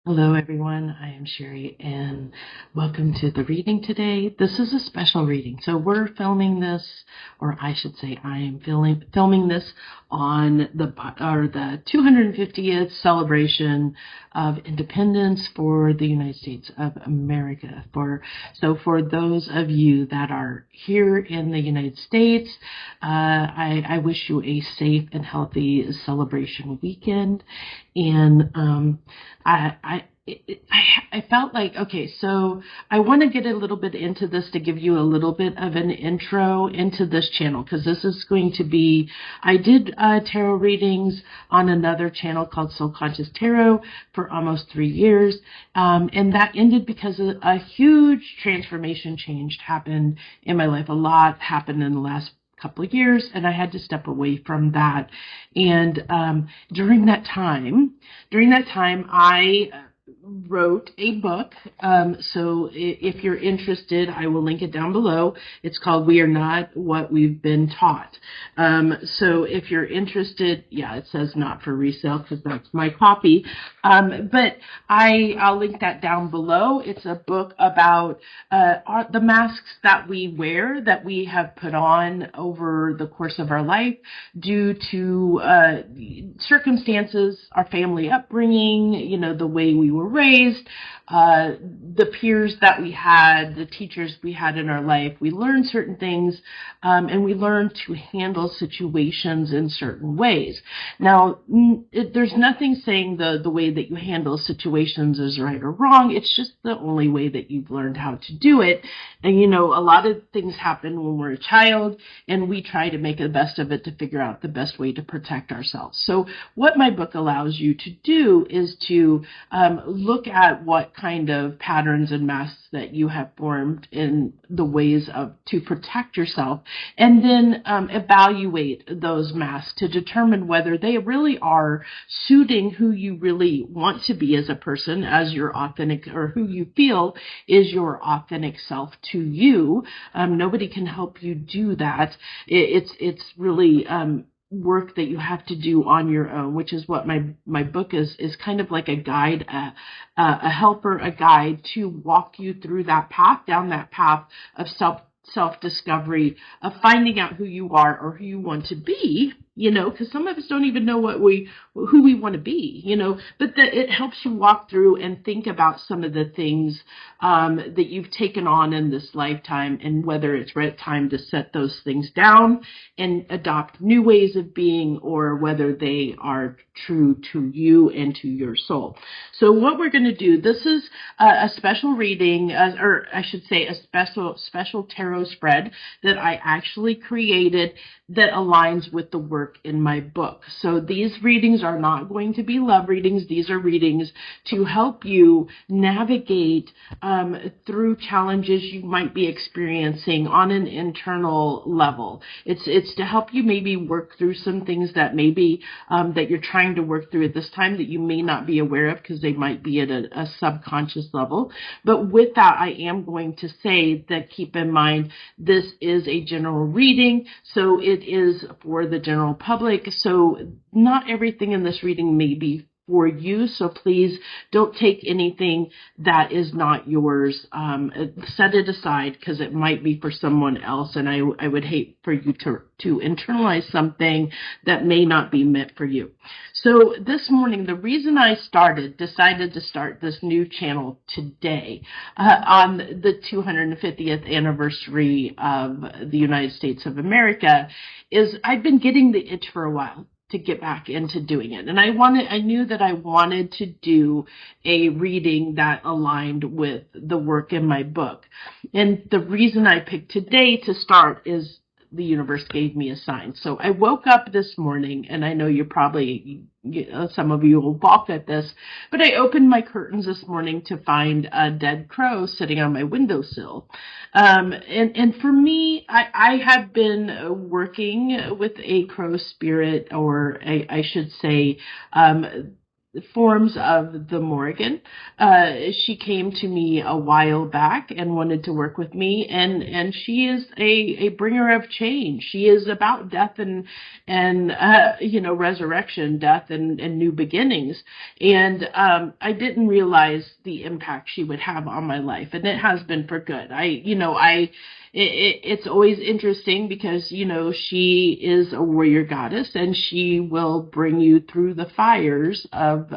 Hello, everyone. I am Sherry, and welcome to the reading today. This is a special reading. So we're filming this, or I should say, I am filming this on the 250th celebration of independence for the United States of America. For those of you that are here in the United States, I wish you a safe and healthy celebration weekend. And I felt like, okay, so I want to get a little bit into this to give you a little bit of an intro into this channel, because this is going to be, I did tarot readings on another channel called Soul Conscious Tarot for almost 3 years, and that ended because a huge transformation change happened in my life. A lot happened in the last couple of years, and I had to step away from that. And during that time, I wrote a book. So if you're interested, I will link it down below. It's called We Are Not What We've Been Taught. So if you're interested, yeah, it says not for resale because that's my copy. But I'll link that down below. It's a book about the masks that we wear, that we have put on over the course of our life due to circumstances, our family upbringing, the way we were raised, the peers that we had, the teachers we had in our life. We learned certain things, and we learned to handle situations in certain ways. Now, there's nothing saying the way that you handle situations is right or wrong. It's just the only way that you've learned how to do it. And, a lot of things happen when we're a child, and we try to make the best of it to figure out the best way to protect ourselves. So what my book allows you to do is to look at what kind of patterns and masks that you have formed in the ways to protect yourself, and then evaluate those masks to determine whether they really are suiting who you really want to be as a person, as your authentic, or who you feel is your authentic self to you. Nobody can help you do that. It's really work that you have to do on your own, which is what my book is kind of like a guide, a helper, a guide to walk you through that path, down that path of self-discovery, of finding out who you are or who you want to be, because some of us don't even know who we want to be, but it helps you walk through and think about some of the things that you've taken on in this lifetime, and whether it's right time to set those things down and adopt new ways of being, or whether they are true to you and to your soul. So what we're going to do, this is a special reading, or I should say a special tarot spread that I actually created that aligns with the work in my book. So these readings are not going to be love readings. These are readings to help you navigate through challenges you might be experiencing on an internal level. It's to help you maybe work through some things that maybe that you're trying to work through at this time that you may not be aware of, because they might be at a subconscious level. But with that, I am going to say that keep in mind this is a general reading, so it is for the general public. So not everything in this reading may be for you, so please don't take anything that is not yours. Set it aside, because it might be for someone else, and I would hate for you to internalize something that may not be meant for you. So this morning, the reason I decided to start this new channel today, on the 250th anniversary of the United States of America, is I've been getting the itch for a while to get back into doing it. And I knew that I wanted to do a reading that aligned with the work in my book. And the reason I picked today to start is the universe gave me a sign. So I woke up this morning, and I know some of you will balk at this, but I opened my curtains this morning to find a dead crow sitting on my windowsill. And for me, I have been working with a crow spirit, or I should say, forms of the Morrigan. She came to me a while back and wanted to work with me, and she is a bringer of change. She is about death and resurrection, death and new beginnings. And I didn't realize the impact she would have on my life, and it has been for good. It's always interesting because, she is a warrior goddess, and she will bring you through the fires of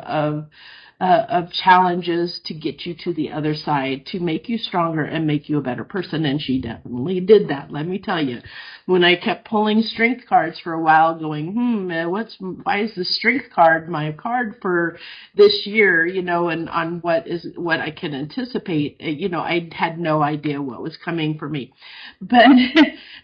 challenges to get you to the other side, to make you stronger and make you a better person. And she definitely did that, let me tell you. When I kept pulling strength cards for a while, going, why is the strength card my card for this year, and on what I can anticipate, I had no idea what was coming for me. But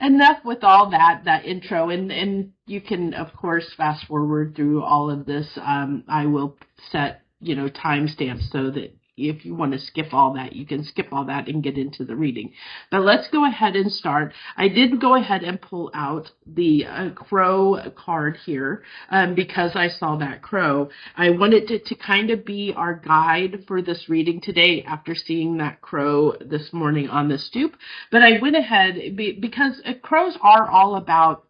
enough with all that intro, and you can, of course, fast forward through all of this. I will set timestamps so that if you want to skip all that, you can skip all that and get into the reading. But let's go ahead and start. I did go ahead and pull out the crow card here because I saw that crow. I wanted it to kind of be our guide for this reading today after seeing that crow this morning on the stoop. But I went ahead because crows are all about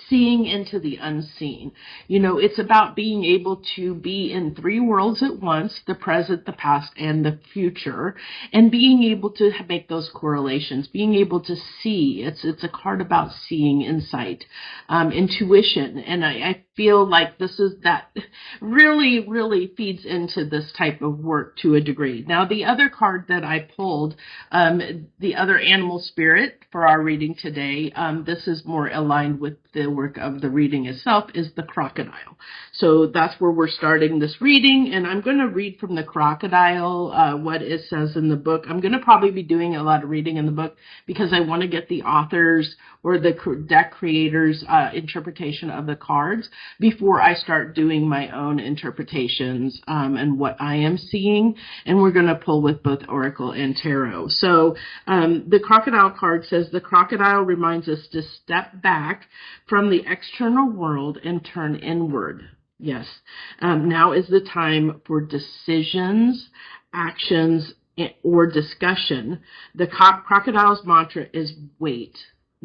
seeing into the unseen. It's about being able to be in three worlds at once: the present, the past, and the future, and being able to make those correlations, being able to see. It's a card about seeing, insight, intuition, and I feel like this is that really, really feeds into this type of work to a degree. Now, the other card that I pulled, the other animal spirit for our reading today, this is more aligned with the work of the reading itself, is the crocodile. So that's where we're starting this reading, and I'm going to read from the crocodile what it says in the book. I'm going to probably be doing a lot of reading in the book because I want to get the authors or the deck creators' interpretation of the cards before I start doing my own interpretations and what I am seeing. And we're going to pull with both Oracle and Tarot. So the crocodile card says, the crocodile reminds us to step back from the external world and turn inward. Yes. Now is the time for decisions, actions, or discussion. The crocodile's mantra is wait.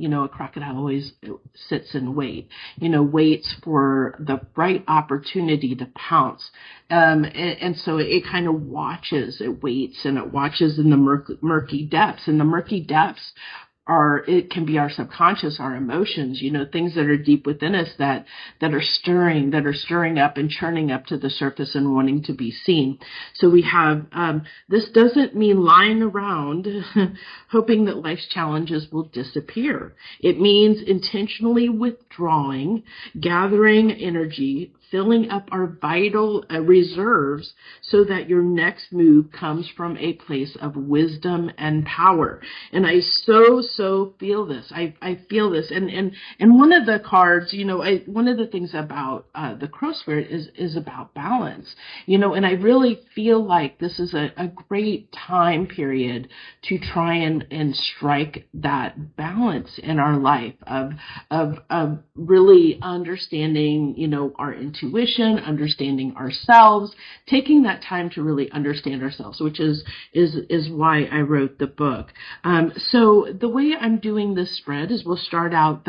A crocodile always sits and waits for the right opportunity to pounce. And so it kind of watches, it waits, and it watches in the murky depths. And the murky depths it can be our subconscious, our emotions, things that are deep within us that are stirring up and churning up to the surface and wanting to be seen. So we have, this doesn't mean lying around hoping that life's challenges will disappear. It means intentionally withdrawing, gathering energy, filling up our vital reserves so that your next move comes from a place of wisdom and power. And I so feel this. I feel this. And one of the cards, one of the things about the Crow Spirit is about balance, and I really feel like this is a great time period to try and strike that balance in our life of really understanding, our intuition, understanding ourselves, taking that time to really understand ourselves, which is why I wrote the book. So the way I'm doing this spread is we'll start out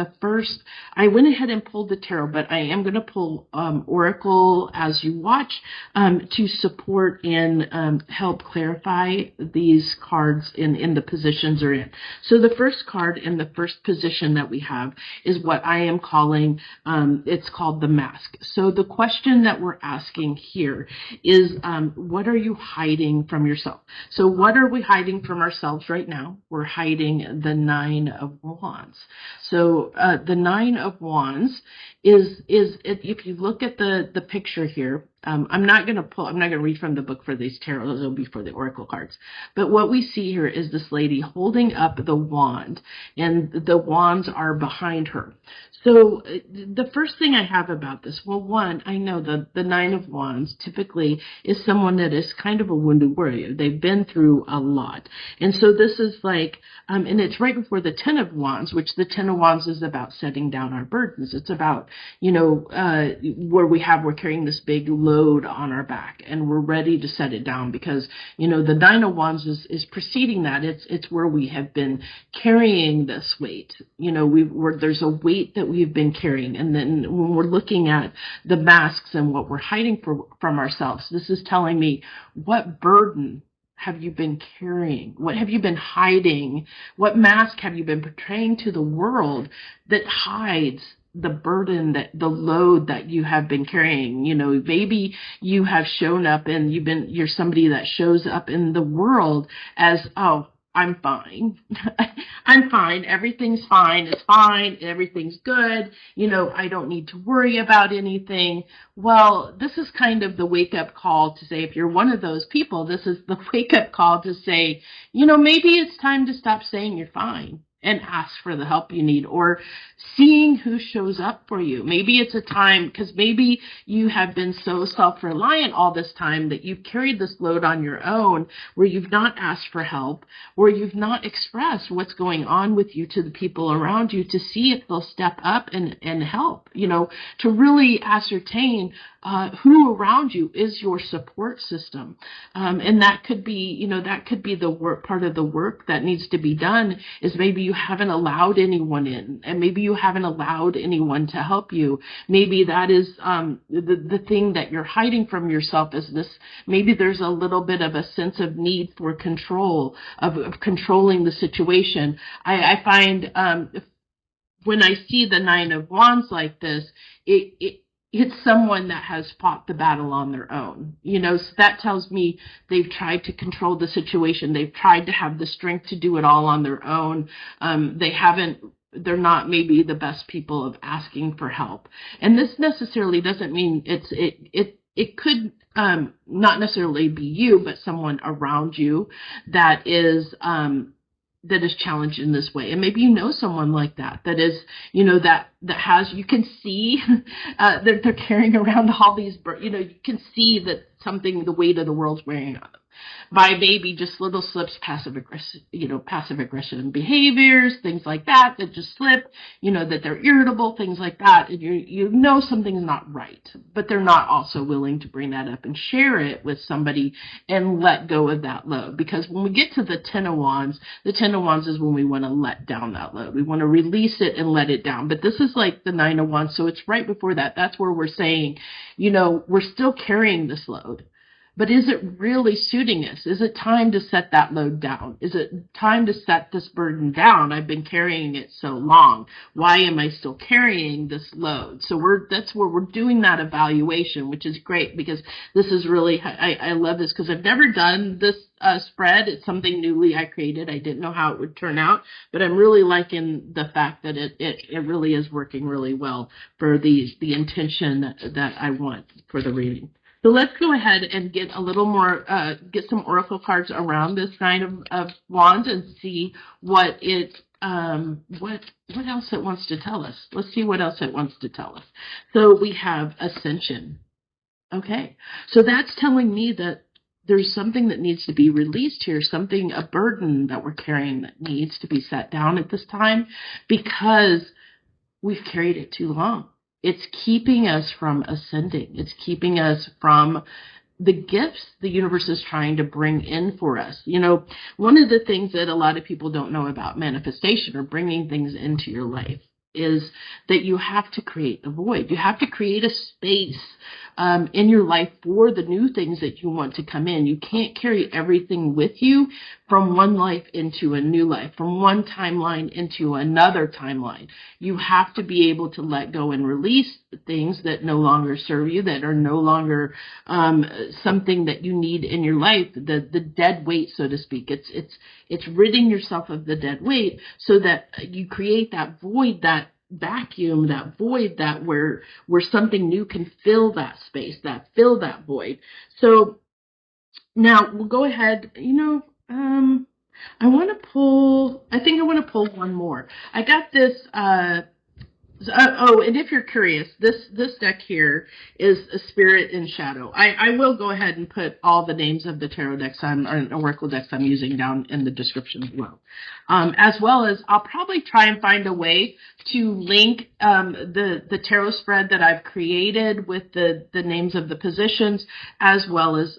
I went ahead and pulled the tarot, but I am going to pull Oracle as you watch to support and help clarify these cards in the positions they're in. So the first card in the first position that we have is what I am calling, it's called the mask. So the question that we're asking here is, what are you hiding from yourself? So what are we hiding from ourselves right now? We're hiding the Nine of Wands. So the Nine of Wands is if you look at the picture here, I'm not going to read from the book for these tarot, those will be for the oracle cards. But what we see here is this lady holding up the wand, and the wands are behind her. So the first thing I have about this, well, one, I know the Nine of Wands typically is someone that is kind of a wounded warrior. They've been through a lot. And so this is like, and it's right before the Ten of Wands, which the Ten of Wands is about setting down our burdens. It's about, where we're carrying this big load load on our back and we're ready to set it down, because, you know, the Nine of Wands is preceding that. It's where we have been carrying this weight. You know, there's a weight that we've been carrying. And then when we're looking at the masks and what we're hiding from ourselves, this is telling me, what burden have you been carrying? What have you been hiding? What mask have you been portraying to the world that hides the burden, that the load that you have been carrying? You know, maybe you have shown up and you're somebody that shows up in the world as, oh, I'm fine. I'm fine. Everything's fine. It's fine. Everything's good. You know, I don't need to worry about anything. Well, this is kind of the wake-up call to say, if you're one of those people, this is the wake-up call to say, you know, maybe it's time to stop saying you're fine and ask for the help you need, or seeing who shows up for you. Maybe it's a time, because maybe you have been so self-reliant all this time that you've carried this load on your own, where you've not asked for help, or you've not expressed what's going on with you to the people around you to see if they'll step up and help, you know, to really ascertain who around you is your support system. And that could be, you know, that could be the work, part of the work that needs to be done, is maybe you haven't allowed anyone in, and maybe you haven't allowed anyone to help you. Maybe that is the thing that you're hiding from yourself, is this, maybe there's a little bit of a sense of need for control, of controlling the situation. I find when I see the Nine of Wands like this, it's someone that has fought the battle on their own. You know, so that tells me they've tried to control the situation. They've tried to have the strength to do it all on their own. They're not maybe the best people of asking for help. And this necessarily doesn't mean it could not necessarily be you, but someone around you that is challenged in this way. And maybe you know someone like that is, you know, that has, you can see that they're carrying around all these, you know, you can see that something, the weight of the world's wearing on them by maybe just little slips, passive aggression behaviors, things like that just slip, you know, that they're irritable, things like that. And you know something's not right, but they're not also willing to bring that up and share it with somebody and let go of that load. Because when we get to the Ten of Wands is when we want to let down that load. We want to release it and let it down. But this is like the Nine of Wands, so it's right before that. That's where we're saying, you know, we're still carrying this load. But is it really suiting us? Is it time to set that load down? Is it time to set this burden down? I've been carrying it so long. Why am I still carrying this load? So that's where we're doing that evaluation, which is great, because this is really, I love this, because I've never done this spread. It's something newly I created. I didn't know how it would turn out, but I'm really liking the fact that it really is working really well for the intention that I want for the reading. So let's go ahead and get a little more, get some oracle cards around this Nine of Wands and see what else it wants to tell us. Let's see what else it wants to tell us. So we have Ascension. Okay, so that's telling me that there's something that needs to be released here, a burden that we're carrying that needs to be set down at this time, because we've carried it too long. It's keeping us from ascending. It's keeping us from the gifts the universe is trying to bring in for us. You know, one of the things that a lot of people don't know about manifestation or bringing things into your life is that you have to create the void. You have to create a space in your life for the new things that you want to come in. You can't carry everything with you from one life into a new life, from one timeline into another timeline. You have to be able to let go and release things that no longer serve you, that are no longer something that you need in your life, the dead weight, so to speak. It's ridding yourself of the dead weight so that you create that void, that vacuum, that void, that where something new can fill that space, fill that void. So now we'll go ahead, you know, I think I want to pull one more. I got this And if you're curious, this deck here is a Spirit in Shadow. I will go ahead and put all the names of the tarot decks or oracle decks I'm using down in the description below. As well as I'll probably try and find a way to link the tarot spread that I've created with the names of the positions, as well as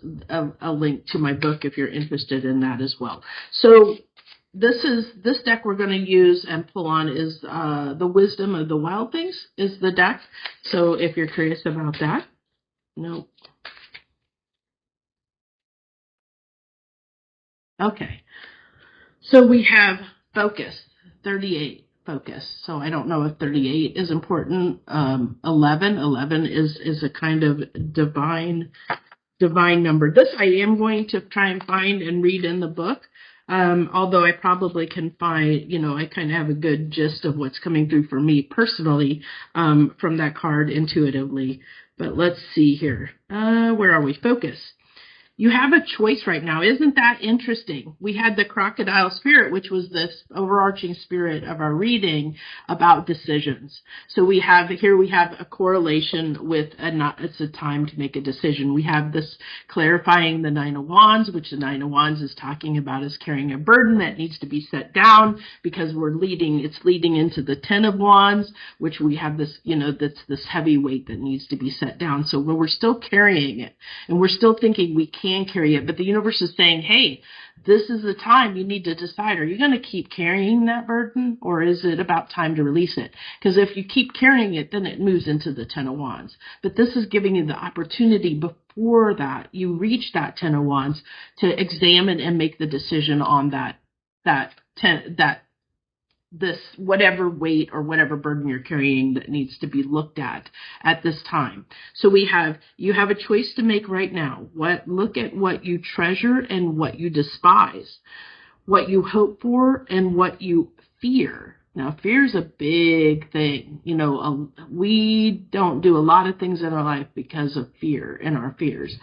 a link to my book if you're interested in that as well. So this deck we're going to use and pull on is the Wisdom of the Wild Things is the deck. So if you're curious about that, no. Okay. So we have Focus, 38, Focus. So I don't know if 38 is important. 11 is a kind of divine number. This I am going to try and find and read in the book. Although I probably can find, I kind of have a good gist of what's coming through for me personally from that card intuitively. But let's see here. Where are we? Focus. You have a choice right now. Isn't that interesting? We had the crocodile spirit, which was this overarching spirit of our reading about decisions. So we have a correlation with it's a time to make a decision. We have this clarifying the Nine of Wands, which the Nine of Wands is talking about is carrying a burden that needs to be set down because it's leading into the Ten of Wands, which we have this, that's this heavy weight that needs to be set down. So when we're still carrying it and we're still thinking we can carry it, but the universe is saying, hey, this is the time you need to decide. Are you going to keep carrying that burden, or is it about time to release it? Because if you keep carrying it, then it moves into the Ten of Wands. But this is giving you the opportunity before that you reach that Ten of Wands to examine and make the decision on this whatever weight or whatever burden you're carrying that needs to be looked at this time. So you have a choice to make right now. Look at what you treasure and what you despise, what you hope for and what you fear. Now, fear is a big thing. We don't do a lot of things in our life because of fear and our fears.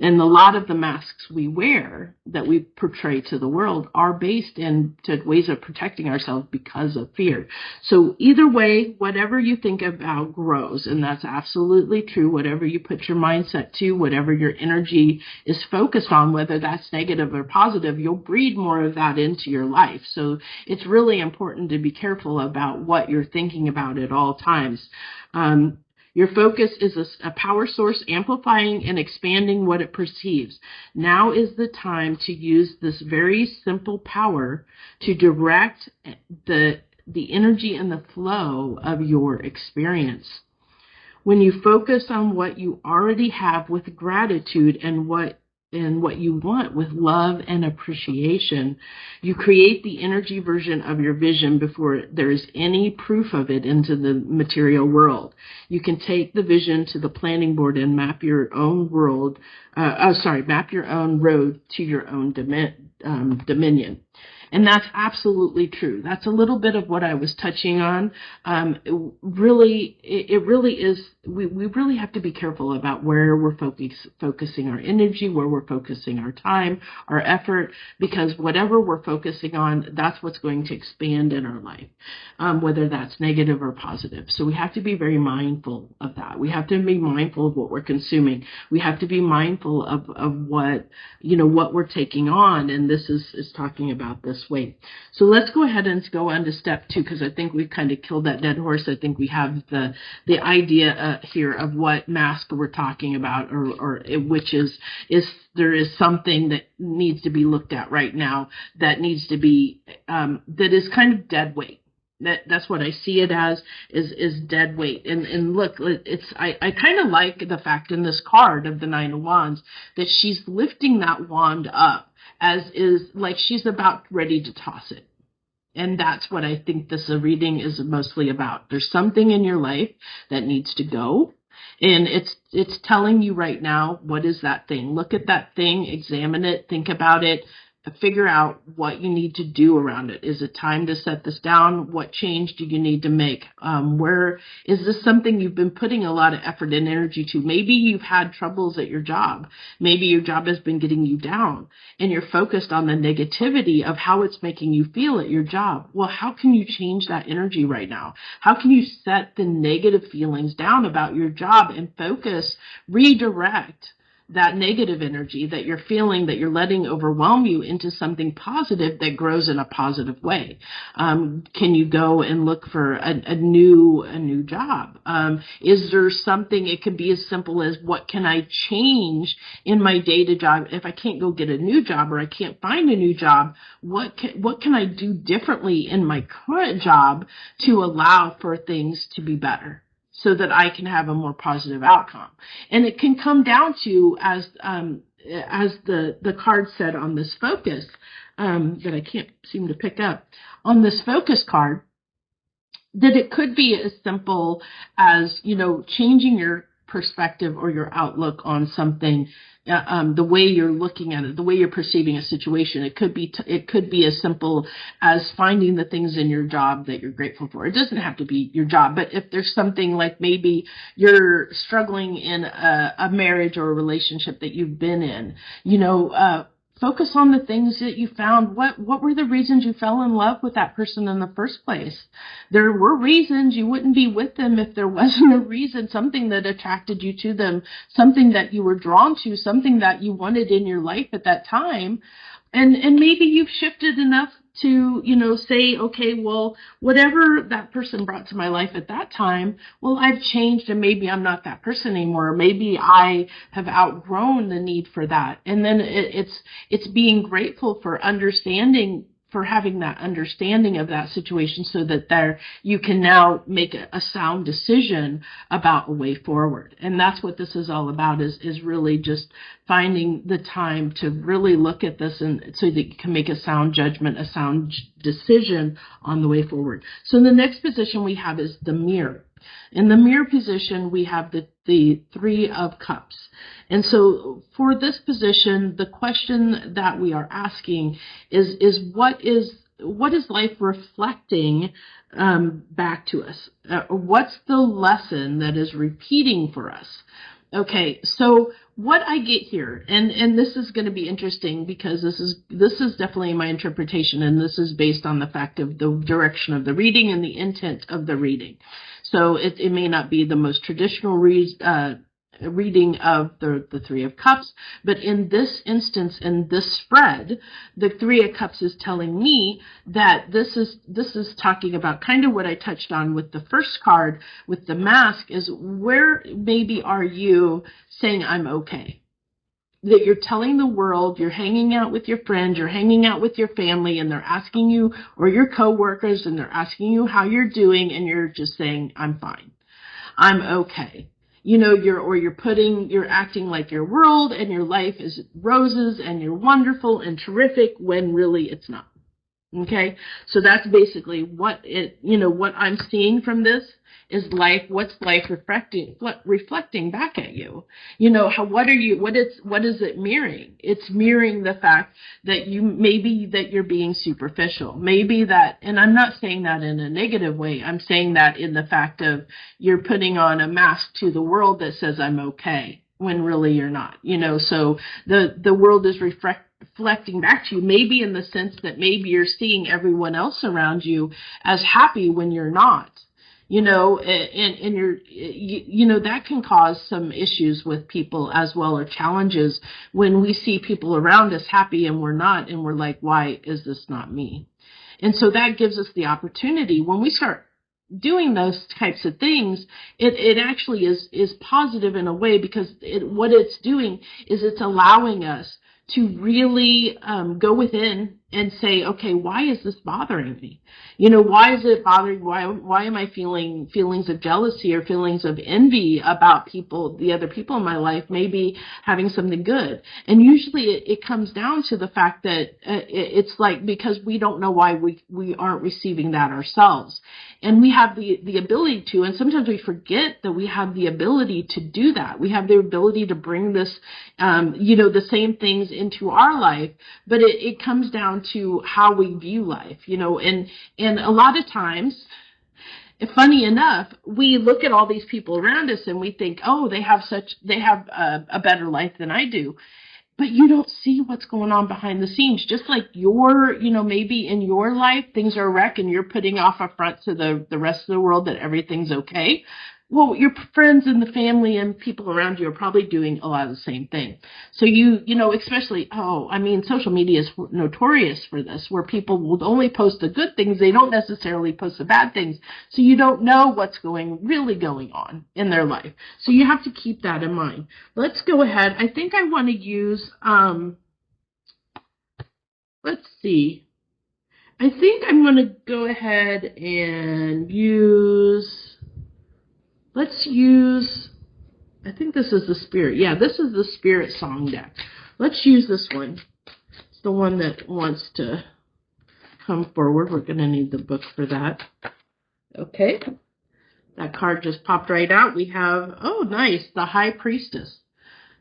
And a lot of the masks we wear that we portray to the world are based into ways of protecting ourselves because of fear. So either way, whatever you think about grows, and that's absolutely true. Whatever you put your mindset to, whatever your energy is focused on, whether that's negative or positive, you'll breed more of that into your life. So it's really important to be careful about what you're thinking about at all times. Your focus is a power source amplifying and expanding what it perceives. Now is the time to use this very simple power to direct the energy and the flow of your experience. When you focus on what you already have with gratitude and what you want with love and appreciation, you create the energy version of your vision before there is any proof of it into the material world. You can take the vision to the planning board and map your own map your own road to your own dominion. And that's absolutely true. That's a little bit of what I was touching on. It really is. We really have to be careful about where we're focusing our energy, where we're focusing our time, our effort, because whatever we're focusing on, that's what's going to expand in our life, whether that's negative or positive. So we have to be very mindful of that. We have to be mindful of what we're consuming. We have to be mindful of what we're taking on. And this is talking about this way. So let's go ahead and go on to step 2, because I think we've kind of killed that dead horse. I think we have the idea here of what mask we're talking about, or which is there is something that needs to be looked at right now that needs to be that is kind of dead weight. That's what I see it as, is dead weight. And look, I kind of like the fact in this card of the Nine of Wands that she's lifting that wand up as is like she's about ready to toss it. And that's what I think this reading is mostly about. There's something in your life that needs to go. And it's telling you right now, what is that thing? Look at that thing, examine it, think about it, figure out what you need to do around it. Is it time to set this down? What change do you need to make? Where is this something you've been putting a lot of effort and energy to? Maybe you've had troubles at your job. Maybe your job has been getting you down and you're focused on the negativity of how it's making you feel at your job. Well, how can you change that energy right now? How can you set the negative feelings down about your job and focus, redirect that negative energy that you're feeling, that you're letting overwhelm you, into something positive that grows in a positive way? Can you go and look for a new job? Is there something? It could be as simple as, what can I change in my day-to-day job? If I can't go get a new job, or I can't find a new job, what can I do differently in my current job to allow for things to be better, so that I can have a more positive outcome? And it can come down to, as the card said on this focus, that I can't seem to pick up, on this focus card, that it could be as simple as, changing your perspective or your outlook on something, the way you're looking at it, the way you're perceiving a situation. It could be as simple as finding the things in your job that you're grateful for. It doesn't have to be your job, but if there's something like, maybe you're struggling in a marriage or a relationship that you've been in, focus on the things that you found. What were the reasons you fell in love with that person in the first place? There were reasons. You wouldn't be with them if there wasn't a reason, something that attracted you to them, something that you were drawn to, something that you wanted in your life at that time. And maybe you've shifted enough to, say, okay, well, whatever that person brought to my life at that time, well, I've changed, and maybe I'm not that person anymore. Maybe I have outgrown the need for that. And then it's being grateful for understanding, for having that understanding of that situation, so that you can now make a sound decision about a way forward. And that's what this is all about, is really just finding the time to really look at this, and so that you can make a sound judgment, a sound decision on the way forward. So the next position we have is the mirror. In the mirror position, we have the Three of Cups. And so for this position, the question that we are asking is what is life reflecting back to us? What's the lesson that is repeating for us? Okay, so what I get here, and this is going to be interesting, because this is definitely my interpretation, and this is based on the fact of the direction of the reading and the intent of the reading. So it may not be the most traditional reading of the Three of Cups, but in this instance, in this spread, the Three of Cups is telling me that this is talking about kind of what I touched on with the first card, with the mask, is where maybe are you saying, I'm okay? That you're telling the world, you're hanging out with your friends, you're hanging out with your family, and they're asking you, or your coworkers, and they're asking you how you're doing, and you're just saying, I'm fine, I'm okay. You're acting like your world and your life is roses and you're wonderful and terrific, when really it's not. Okay? So that's basically what I'm seeing from this is life. What's life reflecting back at you? What is it mirroring? It's mirroring the fact that you're being superficial. Maybe that, and I'm not saying that in a negative way. I'm saying that in the fact of you're putting on a mask to the world that says I'm okay, when really you're not. So the world is reflecting back to you, maybe in the sense that maybe you're seeing everyone else around you as happy when you're not. And that can cause some issues with people as well, or challenges, when we see people around us happy and we're not, and we're like, why is this not me? And so that gives us the opportunity, when we start doing those types of things, it actually is positive in a way, because what it's doing is it's allowing us to really go within and say, okay, why is this bothering me? You know, why is it bothering? Why am I feeling feelings of jealousy or feelings of envy about people, the other people in my life, maybe having something good? And usually it comes down to the fact that it's like because we don't know why we aren't receiving that ourselves. And we have the ability to, and sometimes we forget that we have the ability to do that. We have the ability to bring this, the same things into our life, but it comes down to how we view life, and a lot of times, funny enough, we look at all these people around us and we think, oh, they have a better life than I do. But you don't see what's going on behind the scenes. Just like maybe in your life, things are a wreck and you're putting off a front to the rest of the world that everything's okay. Well, your friends and the family and people around you are probably doing a lot of the same thing. So especially, social media is notorious for this, where people will only post the good things. They don't necessarily post the bad things. So you don't know what's really going on in their life. So you have to keep that in mind. Let's go ahead. I think I want to use, let's see. I think I'm going to go ahead and I think this is the Spirit. Yeah, this is the Spirit song deck. Let's use this one. It's the one that wants to come forward. We're going to need the book for that. Okay. That card just popped right out. We have, oh, nice, the High Priestess.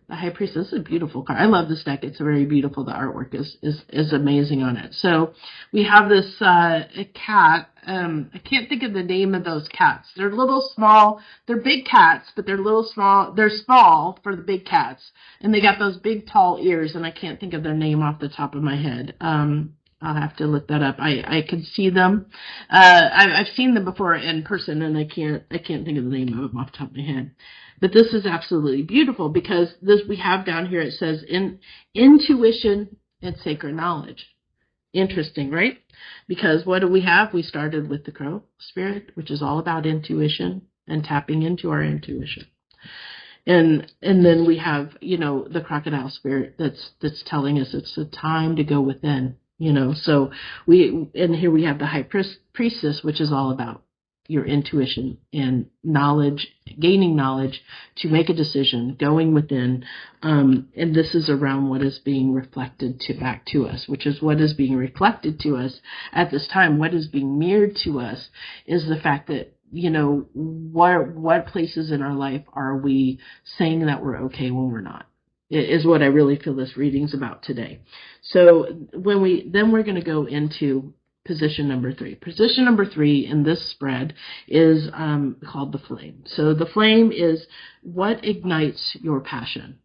The High Priestess is a beautiful card. I love this deck. It's very beautiful. The artwork is amazing on it. So we have this cat. I can't think of the name of those cats. They're little small. They're big cats, but they're little small. They're small for the big cats. And they got those big tall ears, and I can't think of their name off the top of my head. I'll have to look that up. I can see them. I've seen them before in person, and I can't think of the name of them off the top of my head. But this is absolutely beautiful because we have down here, it says intuition and sacred knowledge. Interesting, right? Because what do we have? We started with the crow spirit, which is all about intuition and tapping into our intuition. And then we have, the crocodile spirit that's telling us it's a time to go within, So here we have the High Priestess, which is all about your intuition and knowledge, gaining knowledge to make a decision, going within. And this is around what is being reflected back to us, which is what is being reflected to us at this time. What is being mirrored to us is the fact that, what places in our life are we saying that we're okay when we're not? Is what I really feel this reading's about today. So we're going to go into position number 3. Position number 3 in this spread is called the flame. So the flame is what ignites your passion.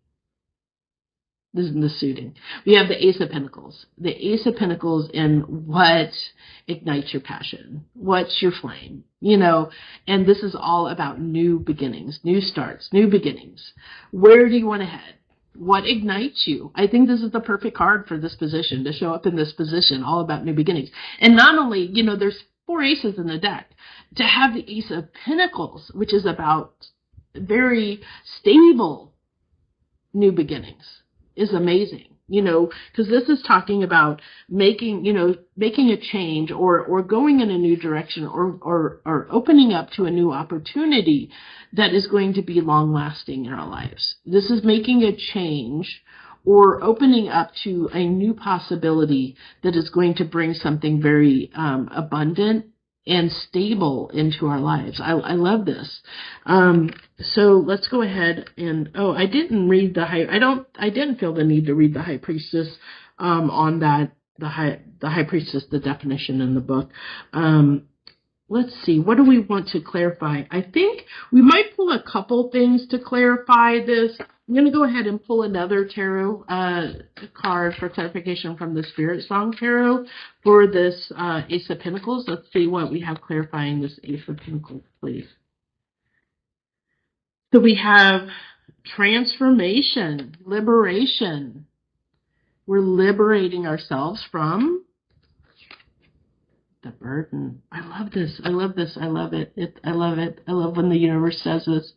This is the suiting. We have the Ace of Pentacles. The Ace of Pentacles in what ignites your passion. What's your flame? And this is all about new beginnings, new starts, new beginnings. Where do you want to head? What ignites you? I think this is the perfect card for this position, to show up in this position, all about new beginnings. And not only, there's 4 aces in the deck. To have the Ace of Pentacles, which is about very stable new beginnings, is amazing. Because this is talking about making a change or going in a new direction or opening up to a new opportunity that is going to be long lasting in our lives. This is making a change or opening up to a new possibility that is going to bring something very abundant and stable into our lives. I love this. So let's go ahead and, I didn't read I didn't feel the need to read the High Priestess on that, the High Priestess, the definition in the book. Let's see, what do we want to clarify? I think we might pull a couple things to clarify this. I'm going to go ahead and pull another tarot card for clarification from the Spirit Song Tarot for this Ace of Pentacles. Let's see what we have clarifying this Ace of Pentacles, please. So we have transformation, liberation. We're liberating ourselves from the burden. I love this. I love this. I love it. I love it. I love when the universe says this.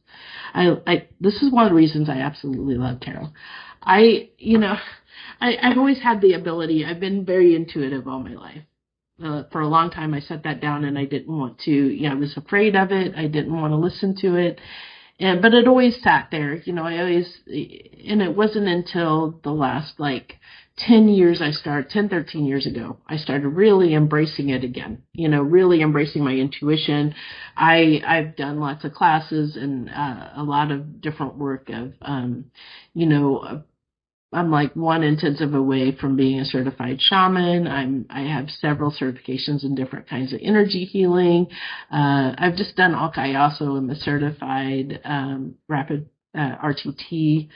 This is one of the reasons I absolutely love tarot. I've always had the ability. I've been very intuitive all my life. For a long time, I set that down, and I didn't want to. I was afraid of it. I didn't want to listen to it, but it always sat there. And it wasn't until the last 10 years 10, 13 years ago, I started really embracing it again. Really embracing my intuition. I've done lots of classes and a lot of different work of, I'm like one intensive away from being a certified shaman. I have several certifications in different kinds of energy healing. I've just done all. I also am a certified rapid RTT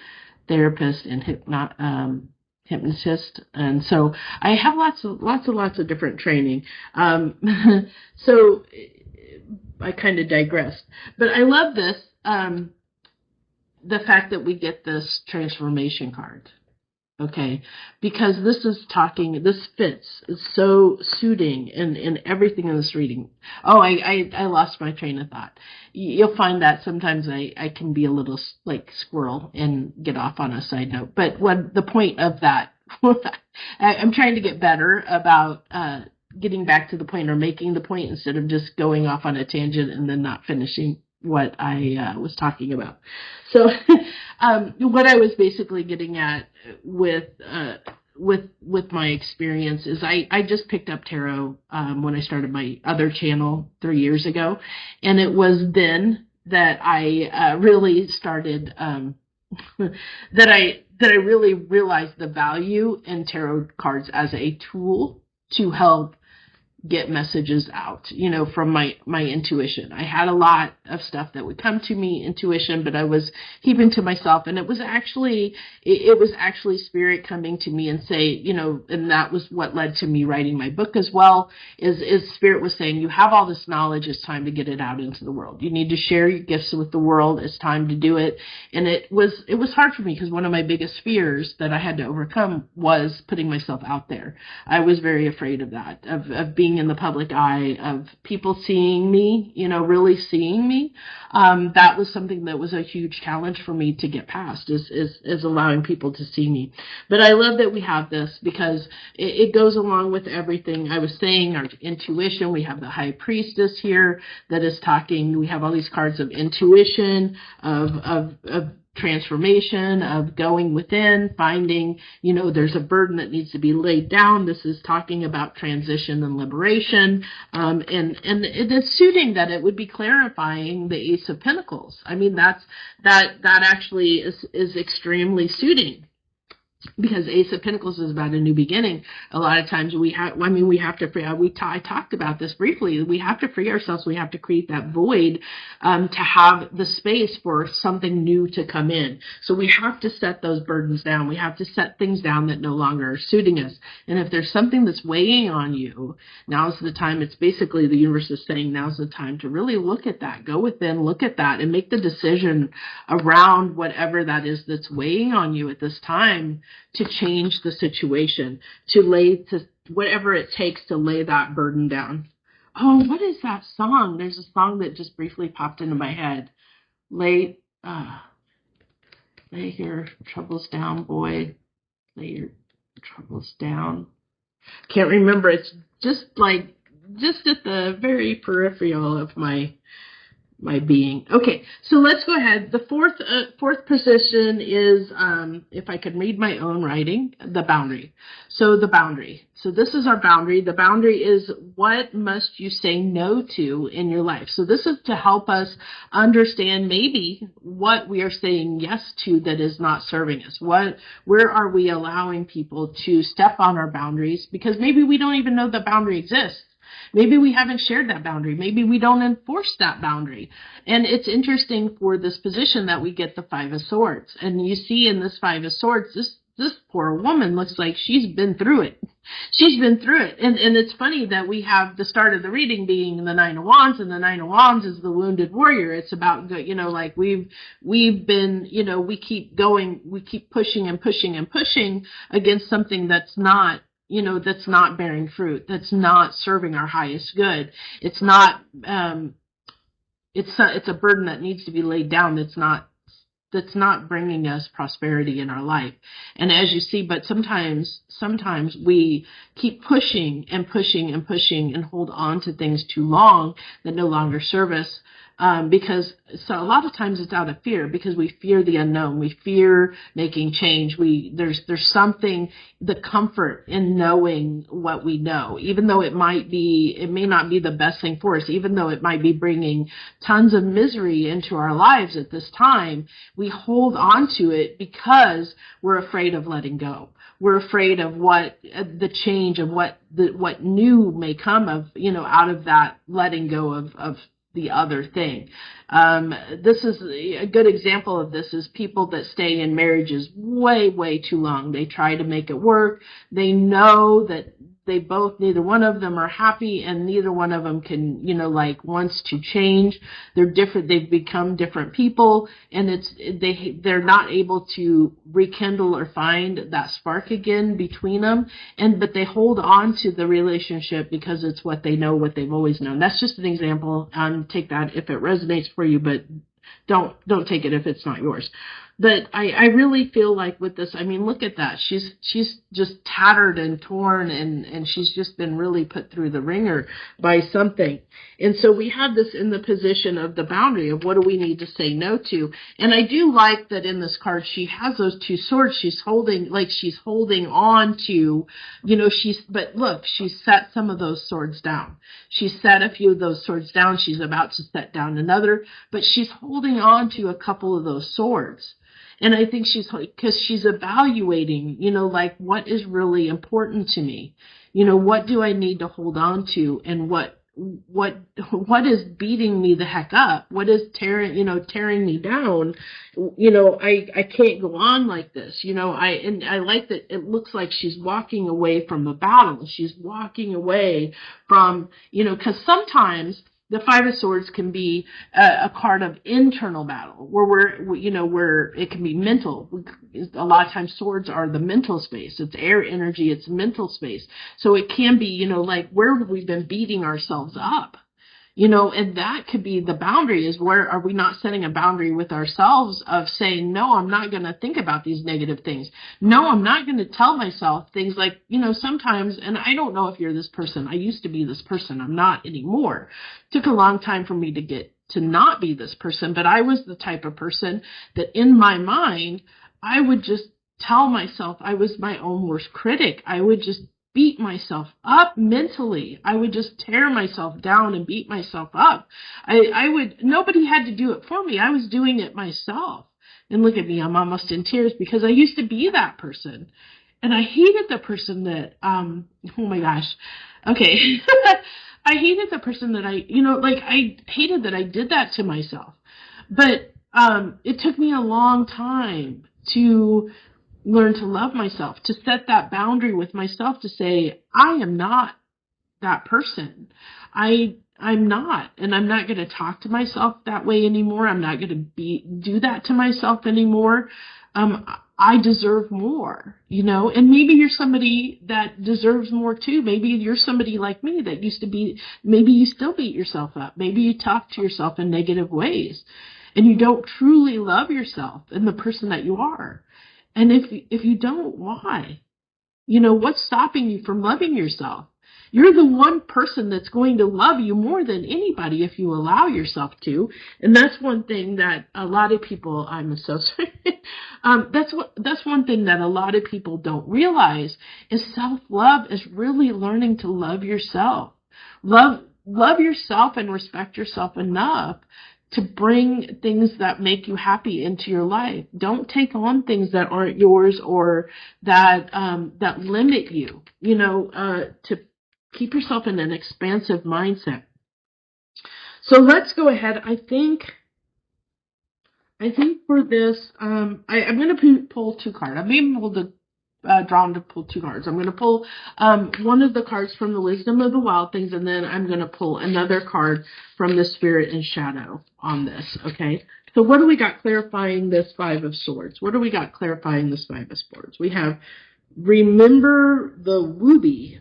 therapist and hypnotist, and so I have lots of different training. So I kind of digressed, but I love this. The fact that we get this transformation card. Okay, because this fits. It's so suiting in everything in this reading. Oh, I lost my train of thought. You'll find that sometimes I can be a little like squirrel and get off on a side note. But what the point of that, I'm trying to get better about getting back to the point or making the point instead of just going off on a tangent and then not finishing what I was talking about. So what I was basically getting at with my experience is I just picked up tarot when I started my other channel 3 years ago, and it was then that I really started that I really realized the value in tarot cards as a tool to help get messages out, from my intuition. I had a lot of stuff that would come to me, intuition, but I was keeping to myself, and it was actually spirit coming to me and say, and that was what led to me writing my book as well, is spirit was saying, you have all this knowledge, it's time to get it out into the world. You need to share your gifts with the world, it's time to do it. And it was hard for me because one of my biggest fears that I had to overcome was putting myself out there. I was very afraid of that, of being in the public eye, of people seeing me, really seeing me. That was something that was a huge challenge for me to get past, is allowing people to see me. But I love that we have this because it goes along with everything I was saying, our intuition. We have the high priestess here that is talking. We have all these cards of intuition, of transformation, of going within, finding, there's a burden that needs to be laid down. This is talking about transition and liberation. And it's suiting that it would be clarifying the Ace of Pentacles. I mean, that actually is extremely suiting. Because Ace of Pentacles is about a new beginning. A lot of times we have to free. I talked about this briefly. We have to free ourselves. We have to create that void to have the space for something new to come in. So we have to set those burdens down. We have to set things down that no longer are suiting us. And if there's something that's weighing on you, now's the time. It's basically the universe is saying now's the time to really look at that. Go within, look at that, and make the decision around whatever that is that's weighing on you at this time, to change the situation, to whatever it takes to lay that burden down. Oh, what is that song? There's a song that just briefly popped into my head. Lay your troubles down, boy. Lay your troubles down. Can't remember. It's just at the very peripheral of my being. Okay, so let's go ahead. The fourth position is, if I could read my own writing, the boundary. So the boundary. So this is our boundary. The boundary is what must you say no to in your life. So this is to help us understand maybe what we are saying yes to that is not serving us. Where are we allowing people to step on our boundaries? Because maybe we don't even know the boundary exists. Maybe we haven't shared that boundary. Maybe we don't enforce that boundary. And it's interesting for this position that we get the Five of Swords. And you see in this Five of Swords, this poor woman looks like she's been through it. She's been through it. And it's funny that we have the start of the reading being the Nine of Wands, and the Nine of Wands is the wounded warrior. It's about, like we've been, we keep going, we keep pushing and pushing and pushing against something that's not, that's not bearing fruit, that's not serving our highest good. It's not, it's a burden that needs to be laid down. That's not not bringing us prosperity in our life. And as you see, but sometimes we keep pushing and pushing and pushing and hold on to things too long that no longer serve us. Because so a lot of times it's out of fear, because we fear the unknown. We fear making change. There's something, the comfort in knowing what we know, even though it may not be the best thing for us, even though it might be bringing tons of misery into our lives at this time. We hold on to it because we're afraid of letting go. We're afraid of what the change of what new may come of, out of that letting go of the other thing. This is a good example of this is people that stay in marriages way, way too long. They try to make it work. They know that neither one of them are happy, and neither one of them can, wants to change. They're different. They've become different people, and they're not able to rekindle or find that spark again between them. But they hold on to the relationship because it's what they know, what they've always known. That's just an example. Take that if it resonates for you, but don't take it if it's not yours. But I really feel like with this, I mean, look at that. She's just tattered and torn, and she's just been really put through the ringer by something. And so we have this in the position of the boundary of what do we need to say no to. And I do like that in this card, she has those two swords she's holding on to, but look, she set some of those swords down. She set a few of those swords down. She's about to set down another, but she's holding on to a couple of those swords. And I think because she's evaluating, what is really important to me? What do I need to hold on to, and what is beating me the heck up? What is tearing me down? I can't go on like this. I like that it looks like she's walking away from a battle. She's walking away from, because sometimes the Five of Swords can be a card of internal battle, where it can be mental. A lot of times swords are the mental space. It's air energy. It's mental space. So it can be, where have we been beating ourselves up? And that could be the boundary, is where are we not setting a boundary with ourselves of saying, no, I'm not going to think about these negative things. No, I'm not going to tell myself things like, sometimes, and I don't know if you're this person. I used to be this person. I'm not anymore. It took a long time for me to get to not be this person, but I was the type of person that in my mind, I would just tell myself I was my own worst critic. I would just beat myself up mentally. I would just tear myself down and beat myself up. Nobody had to do it for me. I was doing it myself. And look at me, I'm almost in tears because I used to be that person. And I hated the person that, oh my gosh. Okay. I hated the person that I hated that I did that to myself. But, it took me a long time to learn to love myself, to set that boundary with myself, to say, I am not that person. I'm not, and I'm not going to talk to myself that way anymore. I'm not going to do that to myself anymore. I deserve more, and maybe you're somebody that deserves more too. Maybe you're somebody like me that maybe you still beat yourself up. Maybe you talk to yourself in negative ways and you don't truly love yourself and the person that you are. And if you don't, why? What's stopping you from loving yourself? You're the one person that's going to love you more than anybody if you allow yourself to. And that's one thing that a lot of people, I'm so sorry. That's one thing that a lot of people don't realize is self-love is really learning to love yourself. Love yourself and respect yourself enough to bring things that make you happy into your life. Don't take on things that aren't yours or that limit you, to keep yourself in an expansive mindset. So let's go ahead. I think for this, I'm going to pull two cards. I'm able to drawn to pull two cards. I'm going to pull one of the cards from the Wisdom of the Wild Things, and then I'm going to pull another card from the Spirit and Shadow on this, okay? So what do we got clarifying this Five of Swords? What do we got clarifying this Five of Swords? We have remember the Wooby.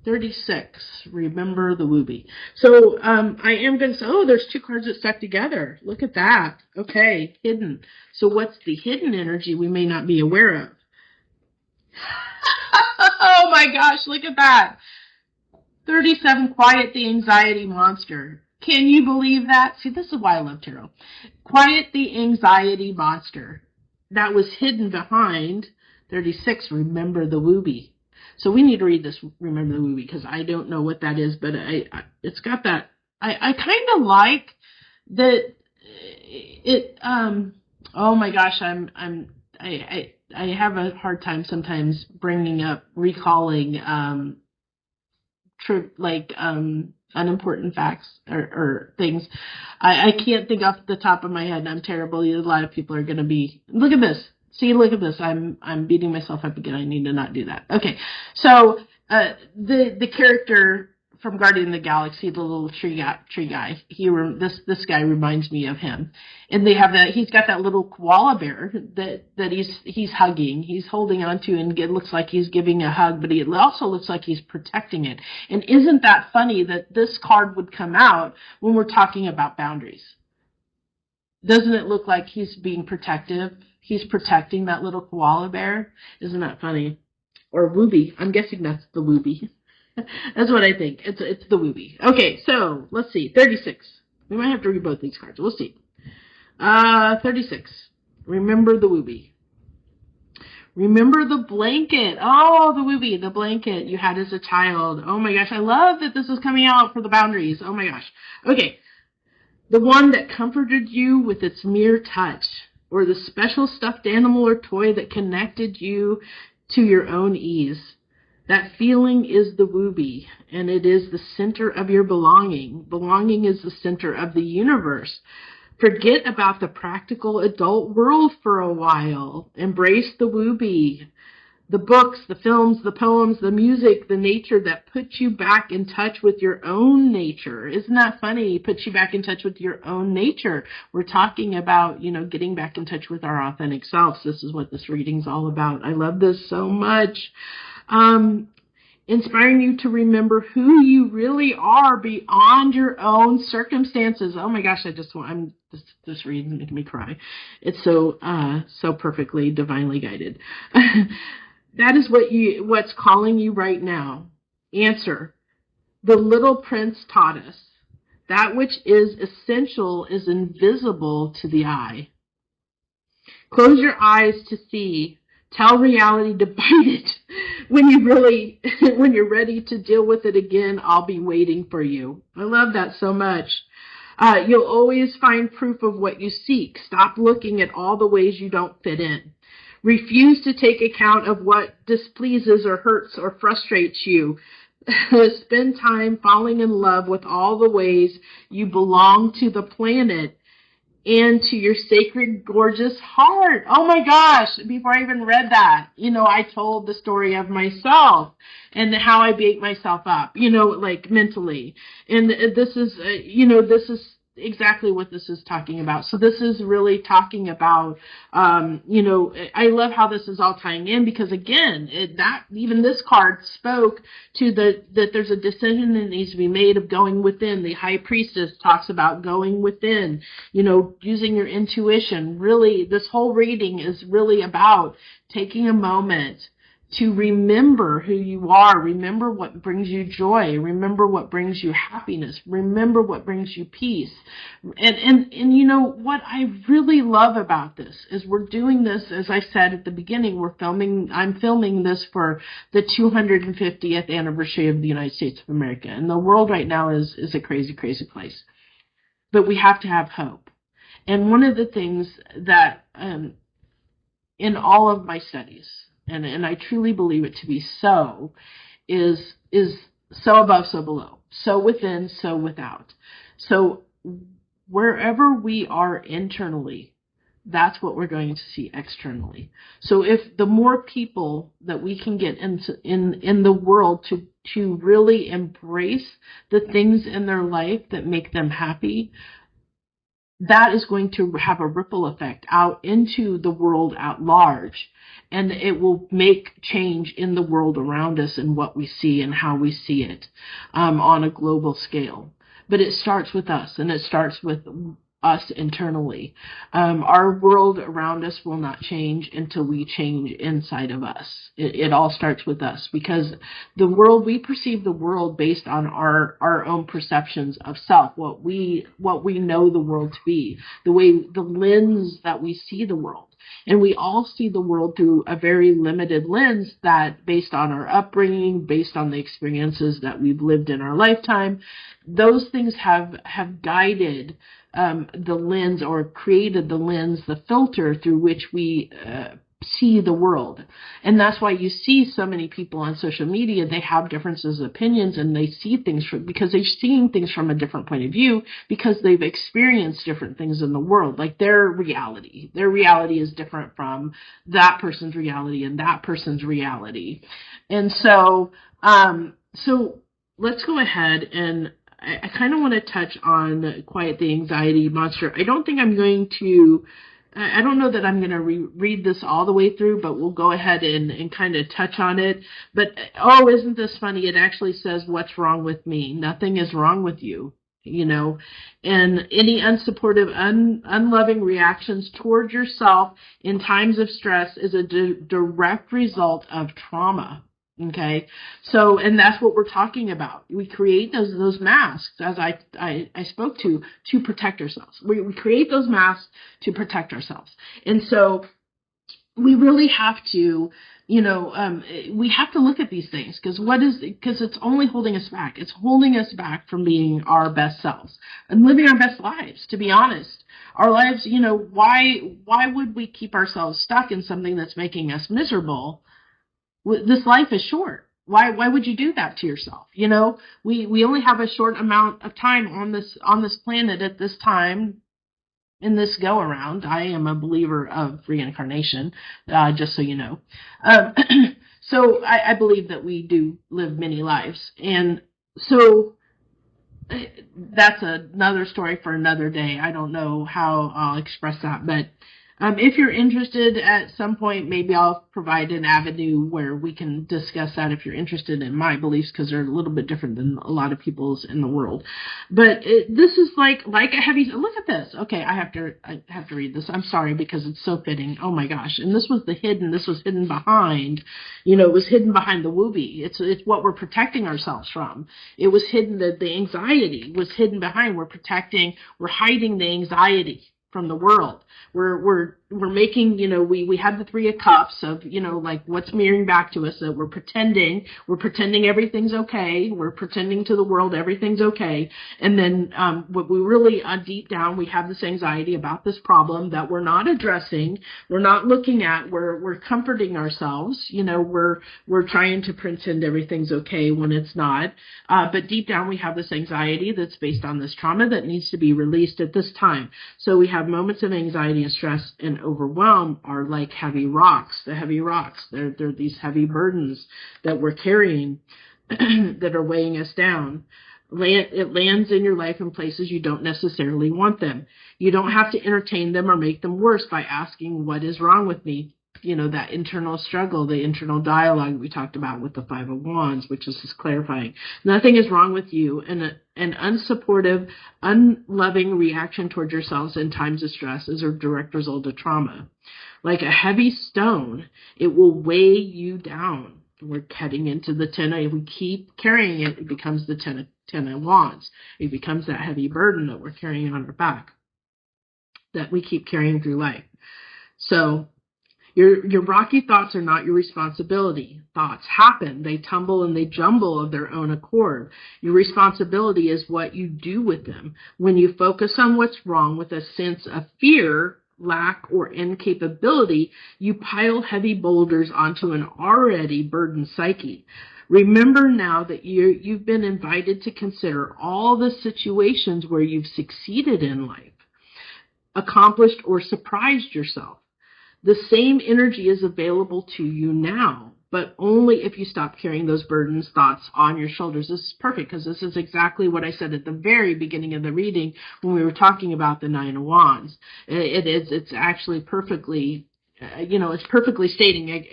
36, remember the wooby. So I am going to say, oh, there's two cards that stuck together. Look at that. Okay, hidden. So what's the hidden energy we may not be aware of? Oh my gosh, look at that. 37, quiet the anxiety monster. Can you believe that? See, this is why I love tarot. Quiet the anxiety monster. That was hidden behind 36, remember the wooby. So we need to read this, remember the wooby, because I don't know what that is, but it's got that. I kind of like that it, oh my gosh, I have a hard time sometimes bringing up, recalling, unimportant facts or things. I can't think off the top of my head. I'm terrible. A lot of people are going to be, look at this. See, look at this. I'm beating myself up again. I need to not do that. Okay. So, the character from Guardian of the Galaxy, the little tree guy, this guy reminds me of him. And they have he's got that little koala bear that he's hugging, he's holding on to, and it looks like he's giving a hug, but it also looks like he's protecting it. And isn't that funny that this card would come out when we're talking about boundaries? Doesn't it look like he's being protective? He's protecting that little koala bear. Isn't that funny? Or wooby. I'm guessing that's the wooby. That's what I think. It's the wooby. Okay, so let's see. 36. We might have to read both these cards. We'll see. 36. Remember the wooby. Remember the blanket. Oh, the wooby, the blanket you had as a child. Oh my gosh, I love that this is coming out for the boundaries. Oh my gosh. Okay. The one that comforted you with its mere touch, or the special stuffed animal or toy that connected you to your own ease. That feeling is the wooby, and it is the center of your belonging. Belonging is the center of the universe. Forget about the practical adult world for a while. Embrace the wooby. The books, the films, the poems, the music, the nature that puts you back in touch with your own nature. Isn't that funny? Puts you back in touch with your own nature. We're talking about, getting back in touch with our authentic selves. This is what this reading's all about. I love this so much. Inspiring you to remember who you really are beyond your own circumstances. Oh my gosh, this reading making me cry. It's so perfectly divinely guided. That is what's calling you right now. Answer. The Little Prince taught us. That which is essential is invisible to the eye. Close your eyes to see. Tell reality to bite it. When you're ready to deal with it again, I'll be waiting for you. I love that so much. You'll always find proof of what you seek. Stop looking at all the ways you don't fit in. Refuse to take account of what displeases or hurts or frustrates you. Spend time falling in love with all the ways you belong to the planet and to your sacred, gorgeous heart. Oh my gosh, before I even read that, I told the story of myself and how I beat myself up, mentally. And this is, this is exactly what this is talking about. So this is really talking about, I love how this is all tying in, because again, even this card spoke to that there's a decision that needs to be made of going within. The High Priestess talks about going within, using your intuition. Really, this whole reading is really about taking a moment to remember who you are, remember what brings you joy, remember what brings you happiness, remember what brings you peace. And what I really love about this is we're doing this, as I said at the beginning, I'm filming this for the 250th anniversary of the United States of America. And the world right now is a crazy, crazy place. But we have to have hope. And one of the things that in all of my studies, and I truly believe it to be so, is so above, so below, so within, so without. So wherever we are internally, that's what we're going to see externally. So if the more people that we can get in the world to really embrace the things in their life that make them happy, that is going to have a ripple effect out into the world at large. And it will make change in the world around us and what we see and how we see it on a global scale. But it starts with us, and it starts with us internally. Our world around us will not change until we change inside of us. It all starts with us, because the world, we perceive the world based on our own perceptions of self, what we know the world to be, the lens that we see the world. And we all see the world through a very limited lens, that based on our upbringing, based on the experiences that we've lived in our lifetime, those things have guided the lens, or created the lens, the filter through which we see the world. And that's why you see so many people on social media, they have differences of opinions, and they see things because they're seeing things from a different point of view, because they've experienced different things in the world. Like their reality is different from that person's reality and that person's reality. And so, so let's go ahead, and I kind of want to touch on Quiet the Anxiety Monster. I don't know that I'm going to read this all the way through, but we'll go ahead and kind of touch on it. But, oh, isn't this funny? It actually says, what's wrong with me? Nothing is wrong with you, and any unsupportive, unloving reactions towards yourself in times of stress is a direct result of trauma. Okay, so, and that's what we're talking about. We create those masks, as I spoke to protect ourselves. We create those masks to protect ourselves. And so we really have to, we have to look at these things, because it's only holding us back. It's holding us back from being our best selves and living our best lives, to be honest. Our lives, why would we keep ourselves stuck in something that's making us miserable? This life is short. Why would you do that to yourself? We only have a short amount of time on this planet at this time, in this go around. I am a believer of reincarnation, just so you know. So I believe that we do live many lives, and so that's another story for another day. I don't know how I'll express that, but if you're interested at some point, maybe I'll provide an avenue where we can discuss that, if you're interested in my beliefs, because they're a little bit different than a lot of people's in the world. This is like a heavy, look at this. Okay, I have to read this. I'm sorry, because it's so fitting. Oh my gosh. And this was hidden behind, it was hidden behind the whoopee. It's what we're protecting ourselves from. It was hidden, the anxiety was hidden behind. We're hiding the anxiety from the world. We're making, we have the Three of Cups of, like what's mirroring back to us, that we're pretending everything's okay. We're pretending to the world everything's okay. And then what we really, deep down, we have this anxiety about this problem that we're not addressing, we're not looking at, we're comforting ourselves, we're trying to pretend everything's okay when it's not. But deep down we have this anxiety that's based on this trauma that needs to be released at this time. So we have moments of anxiety and stress and overwhelm are like heavy rocks. The heavy rocks, they're these heavy burdens that we're carrying that are weighing us down. It lands in your life in places you don't necessarily want them. You don't have to entertain them or make them worse by asking, what is wrong with me? That internal struggle, the internal dialogue we talked about with the Five of Wands, which is just clarifying. Nothing is wrong with you. And an unsupportive, unloving reaction towards yourselves in times of stress is a direct result of trauma. Like a heavy stone, it will weigh you down. We're heading into the if we keep carrying it, it becomes the Ten of Wands. It becomes that heavy burden that we're carrying on our back, that we keep carrying through life. So, your rocky thoughts are not your responsibility. Thoughts happen. They tumble and they jumble of their own accord. Your responsibility is what you do with them. When you focus on what's wrong with a sense of fear, lack, or incapability, you pile heavy boulders onto an already burdened psyche. Remember now that you've been invited to consider all the situations where you've succeeded in life, accomplished, or surprised yourself. The same energy is available to you now. but only if you stop carrying those burdens, thoughts on your shoulders. This is perfect because this is exactly what I said at the very beginning of the reading when we were talking about the Nine of Wands. It's actually perfectly, it's perfectly stating,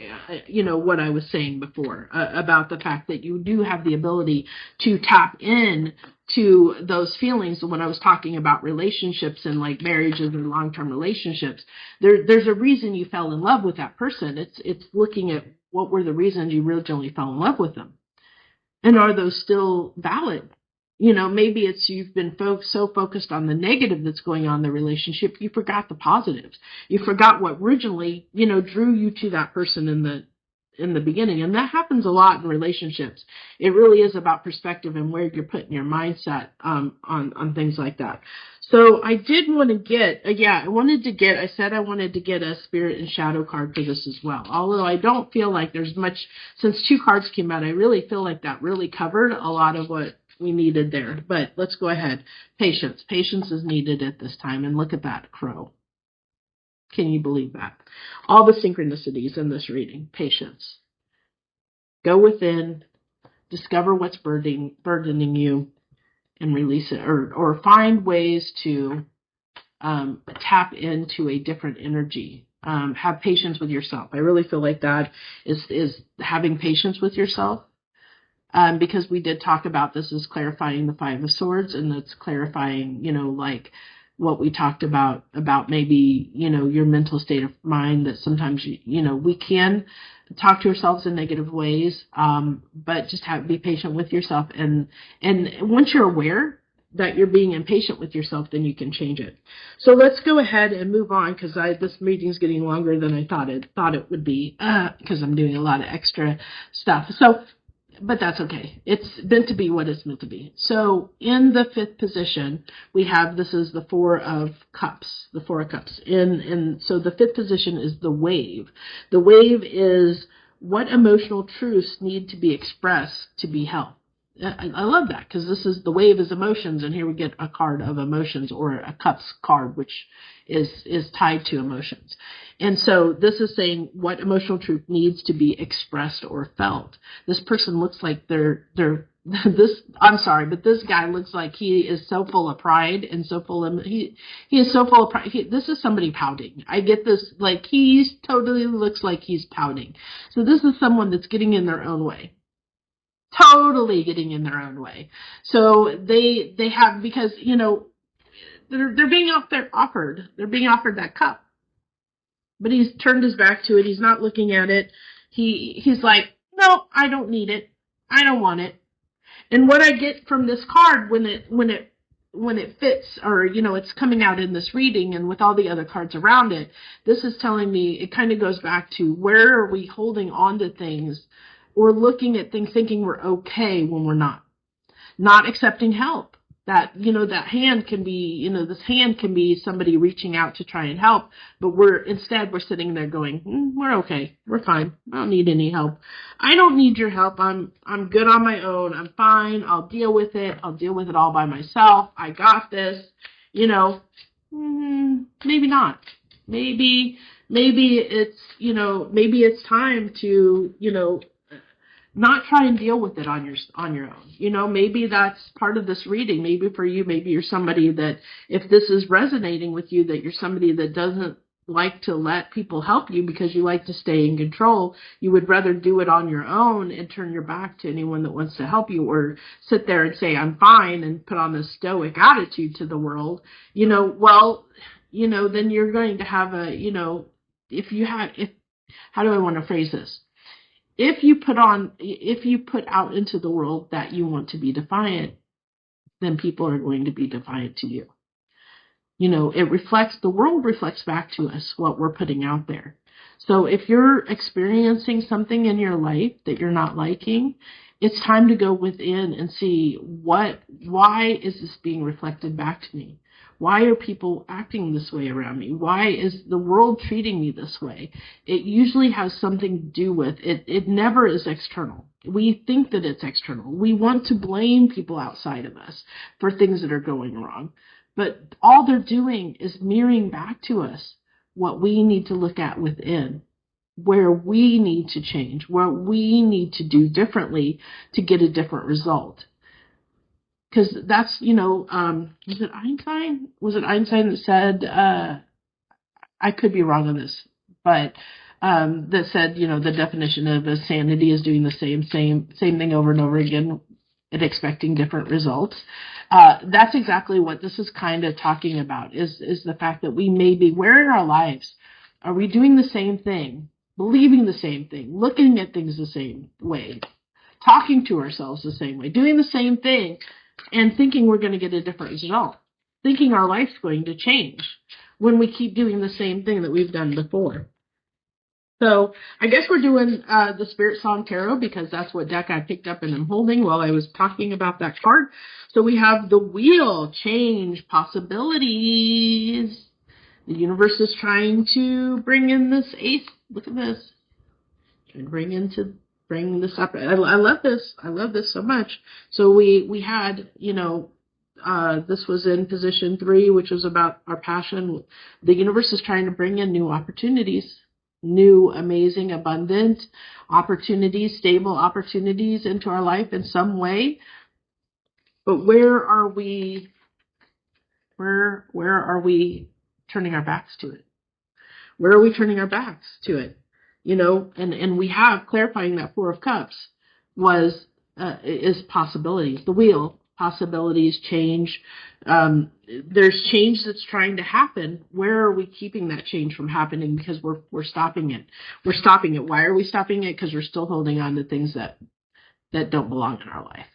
what I was saying before about the fact that you do have the ability to tap in to those feelings. When I was talking about relationships and like marriages and long-term relationships, there's a reason you fell in love with that person. It's looking at what were the reasons you originally fell in love with them, and are those still valid? Maybe it's you've been so focused on the negative that's going on in the relationship, you forgot the positives. You forgot what originally, drew you to that person in the beginning. And that happens a lot in relationships. It really is about perspective and where you're putting your mindset on things like that. So I did want to get, I said I wanted to get a spirit and shadow card for this as well. Although I don't feel like there's much, since 2 cards came out, I really feel like that really covered a lot of what we needed there. But let's go ahead. Patience. Patience is needed at this time. And look at that crow. Can you believe that? All the synchronicities in this reading. Patience. Go within, discover what's burdening you, and release it. Or find ways to tap into a different energy. Have patience with yourself. I really feel like that is having patience with yourself. Because we did talk about this as clarifying the 5 of Swords, and it's clarifying, like what we talked about maybe, your mental state of mind, that sometimes, we can talk to ourselves in negative ways, but just be patient with yourself. And once you're aware that you're being impatient with yourself, then you can change it. So let's go ahead and move on, because this meeting's getting longer than I thought it would be, because I'm doing a lot of extra stuff. But that's okay. It's meant to be what it's meant to be. So in the 5th position, we have, this is the 4 of Cups, the 4 of Cups. And so the 5th position is the wave. The wave is what emotional truths need to be expressed to be held. I love that, because this is the wave is emotions, and here we get a card of emotions, or a Cups card, which is tied to emotions. And so this is saying what emotional truth needs to be expressed or felt. This person looks like I'm sorry, but this guy looks like he is so full of pride and so full of, he is so full of pride. This is somebody pouting. I get this, like he's totally looks like he's pouting. So this is someone that's getting in their own way. Totally getting in their own way. So they have, because, they're being offered that cup. But he's turned his back to it. He's not looking at it. He's like, no, I don't need it. I don't want it. And what I get from this card when it fits, or, it's coming out in this reading and with all the other cards around it, this is telling me, it kind of goes back to, where are we holding on to things or looking at things thinking we're okay when we're not accepting help. That, that hand can be, this hand can be somebody reaching out to try and help, but we're sitting there going, we're okay. We're fine. I don't need any help. I don't need your help. I'm good on my own. I'm fine. I'll deal with it. I'll deal with it all by myself. I got this, maybe not. Maybe it's, maybe it's time to, not try and deal with it on your own. Maybe that's part of this reading. Maybe for you, maybe you're somebody that, if this is resonating with you, that you're somebody that doesn't like to let people help you because you like to stay in control. You would rather do it on your own and turn your back to anyone that wants to help you, or sit there and say, I'm fine, and put on this stoic attitude to the world. Then you're going to have how do I want to phrase this? If you put out into the world that you want to be defiant, then people are going to be defiant to you. The world reflects back to us what we're putting out there. So if you're experiencing something in your life that you're not liking, it's time to go within and see why is this being reflected back to me? Why are people acting this way around me? Why is the world treating me this way? It usually has something to do with it. It never is external. We think that it's external. We want to blame people outside of us for things that are going wrong. But all they're doing is mirroring back to us what we need to look at within. where we need to change, what we need to do differently to get a different result. Because that's, was it Einstein? Was it Einstein that said, I could be wrong on this, but that said, the definition of insanity is doing the same thing over and over again and expecting different results. That's exactly what this is kind of talking about, is the fact that we may be, where in our lives are we doing the same thing, believing the same thing, looking at things the same way, talking to ourselves the same way, doing the same thing, and thinking we're going to get a different result, thinking our life's going to change when we keep doing the same thing that we've done before. So I guess we're doing the Spirit Song Tarot because that's what deck I picked up and I'm holding while I was talking about that card. So we have the Wheel, change, possibilities. The universe is trying to bring in this ace. Look at this. Trying to bring this up. I love this. I love this so much. So we had, this was in position 3, which was about our passion. The universe is trying to bring in new opportunities, new, amazing, abundant opportunities, stable opportunities into our life in some way. But where are we turning our backs to it? Where are we turning our backs to it? And we have clarifying that 4 of Cups is possibilities. The Wheel, possibilities, change. There's change that's trying to happen. Where are we keeping that change from happening? Because we're stopping it. We're stopping it. Why are we stopping it? Because we're still holding on to things that don't belong in our life.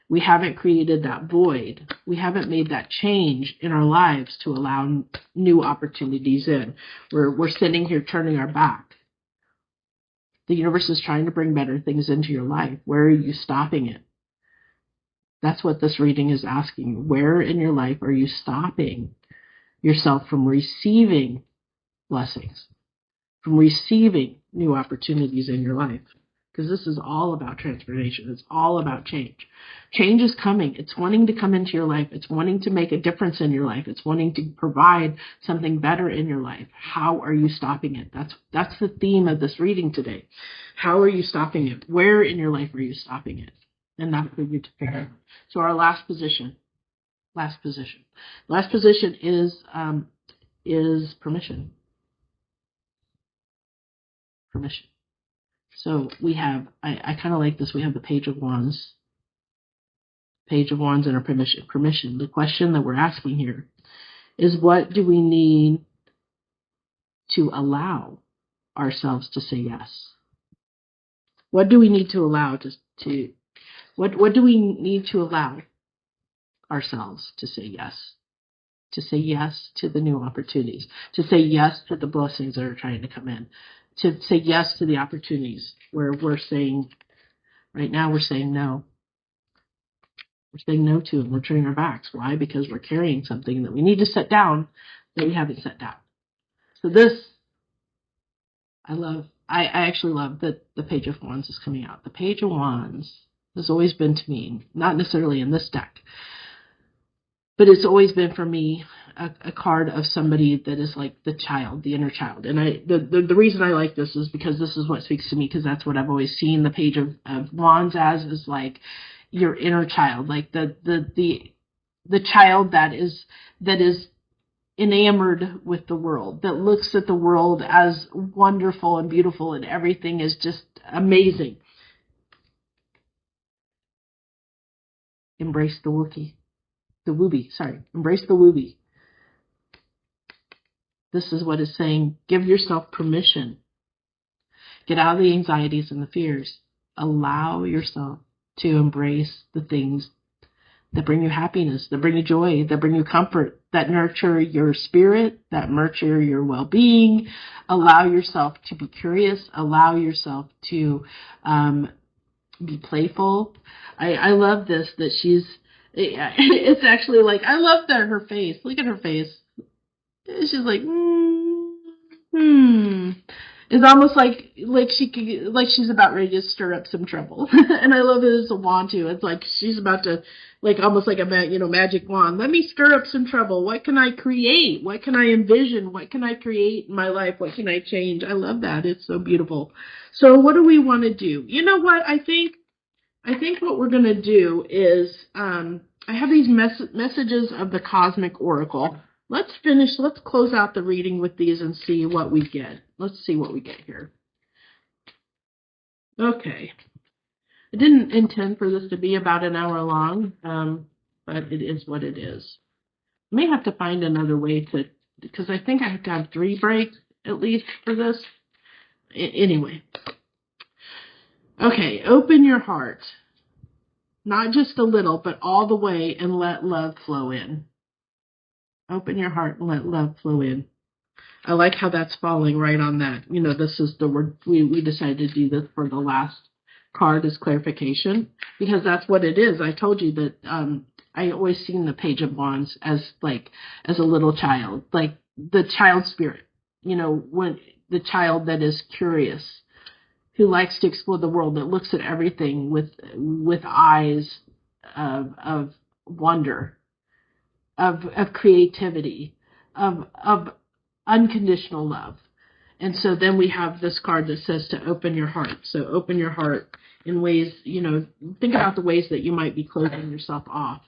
We haven't created that void. We haven't made that change in our lives to allow new opportunities in. We're sitting here turning our back. The universe is trying to bring better things into your life. Where are you stopping it? That's what this reading is asking. Where in your life are you stopping yourself from receiving blessings, from receiving new opportunities in your life? Because this is all about transformation. It's all about change. Change is coming. It's wanting to come into your life. It's wanting to make a difference in your life. It's wanting to provide something better in your life. How are you stopping it? That's the theme of this reading today. How are you stopping it? Where in your life are you stopping it? And that's for you to figure out. So our last position is permission. Permission. So we have, I kind of like this. We have the Page of Wands. Page of Wands and our permission. Permission. The question that we're asking here is, what do we need to allow ourselves to say yes? What do we need to allow what do we need to allow ourselves to say yes? To say yes to the new opportunities. To say yes to the blessings that are trying to come in. To say yes to the opportunities where we're saying, right now we're saying no. We're saying no to them. We're turning our backs. Why? Because we're carrying something that we need to set down that we haven't set down. So this, I actually love that the Page of Wands is coming out. The Page of Wands has always been to me, not necessarily in this deck, but it's always been for me a card of somebody that is like the child, the inner child. And the reason I like this is because this is what speaks to me, because that's what I've always seen the Page of Wands as, is like your inner child, like the child that is enamored with the world, that looks at the world as wonderful and beautiful and everything is just amazing. Embrace the wookie. Embrace the wooby. This is what it's saying. Give yourself permission. Get out of the anxieties and the fears. Allow yourself to embrace the things that bring you happiness, that bring you joy, that bring you comfort, that nurture your spirit, that nurture your well-being. Allow yourself to be curious. Allow yourself to be playful. I love this, that it's actually like, I love that her face. Look at her face. She's like, It's It's almost like she's about ready to stir up some trouble. And I love it as a wand too. It's like she's about to, like, almost like a magic wand. Let me stir up some trouble. What can I create? What can I envision? What can I create in my life? What can I change? I love that. It's so beautiful. So what do we want to do? You know what? I think what we're going to do is, I have these messages of the Cosmic Oracle. Let's close out the reading with these and see what we get. Let's see what we get here. Okay. I didn't intend for this to be about an hour long, but it is what it is. I may have to find another way to, because I think I have to have 3 breaks at least for this. Anyway. Okay, open your heart. Not just a little, but all the way, and let love flow in. Open your heart and let love flow in. I like how that's falling right on that. This is the word we decided to do this for the last card as clarification, because that's what it is. I told you that I always seen the Page of Wands as a little child, like the child spirit, when the child that is curious, who likes to explore the world, that looks at everything with eyes of wonder, of creativity, of unconditional love. And so then we have this card that says to open your heart. So open your heart in ways, think about the ways that you might be closing yourself off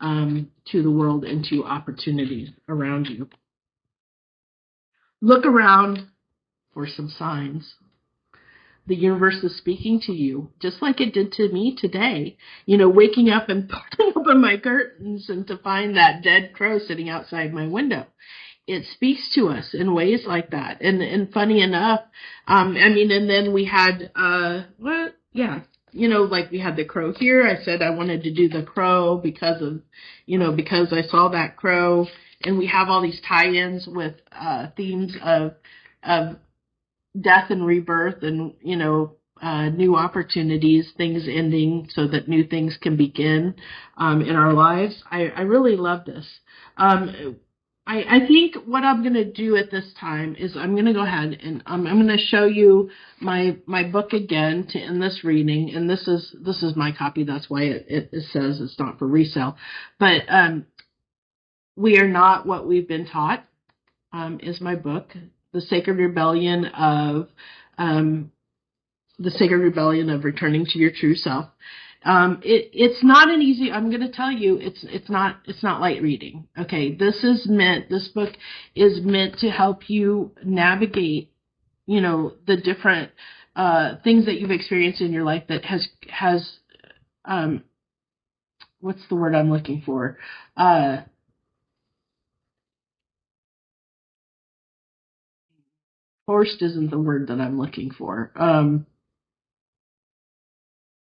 to the world and to opportunities around you. Look around for some signs. The universe is speaking to you, just like it did to me today. Waking up and pulling open my curtains and to find that dead crow sitting outside my window. It speaks to us in ways like that. And funny enough, and then we had, like we had the crow here. I said I wanted to do the crow because I saw that crow. And we have all these tie-ins with themes of death and rebirth and, new opportunities, things ending so that new things can begin in our lives. I really love this. I think what I'm going to do at this time is I'm going to go ahead and I'm going to show you my book again to end this reading. And this is my copy. That's why it says it's not for resale. But We Are Not What We've Been Taught is my book. The Sacred Rebellion of Returning to Your True Self. It's not an easy. I'm going to tell you, it's not light reading. Okay, this book is meant to help you navigate, the different things that you've experienced in your life that has what's the word I'm looking for? Forced isn't the word that I'm looking for.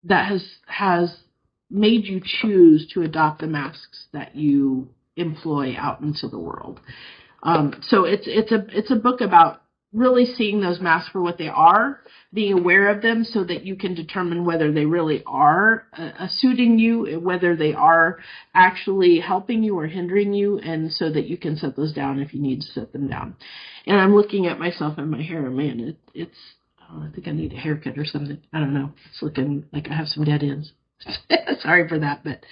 That has made you choose to adopt the masks that you employ out into the world. So it's a book about really seeing those masks for what they are, being aware of them so that you can determine whether they really are suiting you, whether they are actually helping you or hindering you, and so that you can set those down if you need to set them down. And I'm looking at myself and my hair, man, it's I think I need a haircut or something. I don't know. It's looking like I have some dead ends. Sorry for that, but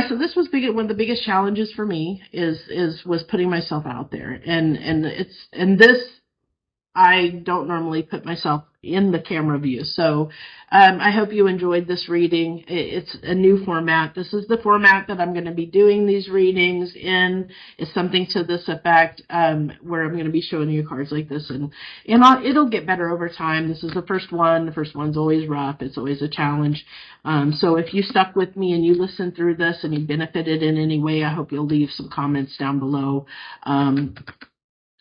so this was one of the biggest challenges for me was putting myself out there, and this I don't normally put myself in the camera view. So I hope you enjoyed this reading. It's a new format. This is the format that I'm going to be doing these readings in. It's something to this effect, where I'm going to be showing you cards like this, and it'll get better over time. This is the first one. The first one's always rough. It's always a challenge. So if you stuck with me and you listened through this and you benefited in any way, I hope you'll leave some comments down below.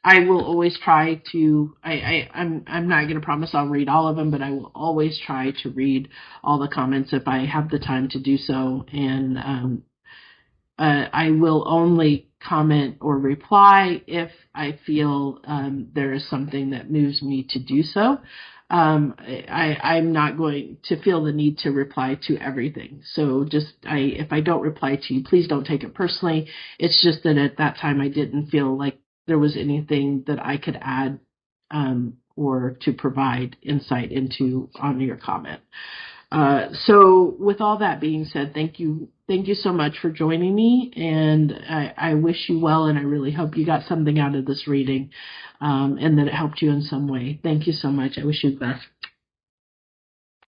I will always try to, I'm not going to promise I'll read all of them, but I will always try to read all the comments if I have the time to do so. And I will only comment or reply if I feel there is something that moves me to do so. I'm not going to feel the need to reply to everything. So if I don't reply to you, please don't take it personally. It's just that at that time I didn't feel like there was anything that I could add or to provide insight into on your comment. So with all that being said, thank you so much for joining me, and I wish you well, and I really hope you got something out of this reading, and that it helped you in some way. Thank you so much. I wish you the best.